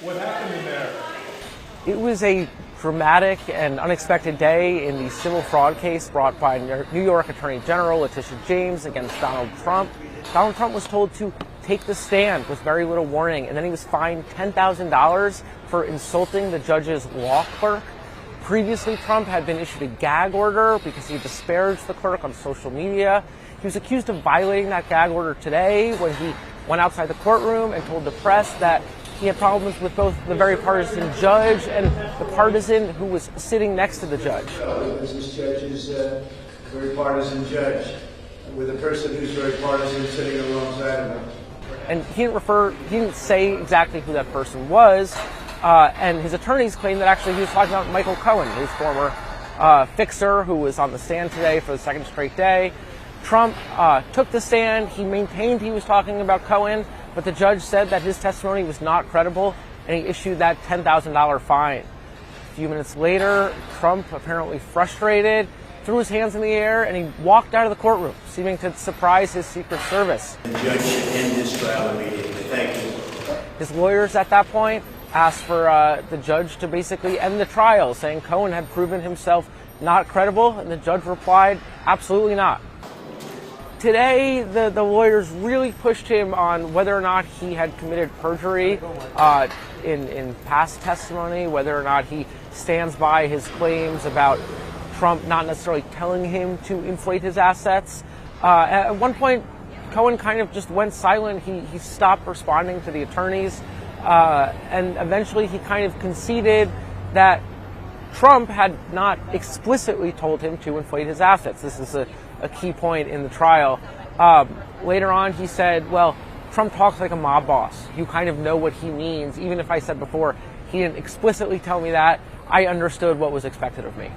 What happened in there? It was a dramatic and unexpected day in the civil fraud case brought by New York Attorney General Letitia James against Donald Trump. Donald Trump was told to take the stand with very little warning, and then he was fined $10,000 for insulting the judge's law clerk. Previously, Trump had been issued a gag order because he disparaged the clerk on social media. He was accused of violating that gag order today when he went outside the courtroom and told the press that he had problems with both the very partisan judge and the partisan who was sitting next to the judge. This judge is a very partisan judge with a person who's very partisan sitting alongside of him. And he didn't say exactly who that person was. And his attorneys claim that actually he was talking about Michael Cohen, his former fixer who was on the stand today for the second straight day. Trump took the stand. He maintained he was talking about Cohen, but the judge said that his testimony was not credible, and he issued that $10,000 fine. A few minutes later, Trump, apparently frustrated, threw his hands in the air, and he walked out of the courtroom, seeming to surprise his Secret Service. The judge should end this trial immediately. Thank you. His lawyers at that point asked for the judge to basically end the trial, saying Cohen had proven himself not credible, and the judge replied, absolutely not. Today, the lawyers really pushed him on whether or not he had committed perjury in past testimony, whether or not he stands by his claims about Trump not necessarily telling him to inflate his assets. At one point, Cohen kind of just went silent. He stopped responding to the attorneys, and eventually he kind of conceded that Trump had not explicitly told him to inflate his assets. This is a key point in the trial. Later on, he said, well, Trump talks like a mob boss. You kind of know what he means. Even if I said before, he didn't explicitly tell me that, I understood what was expected of me.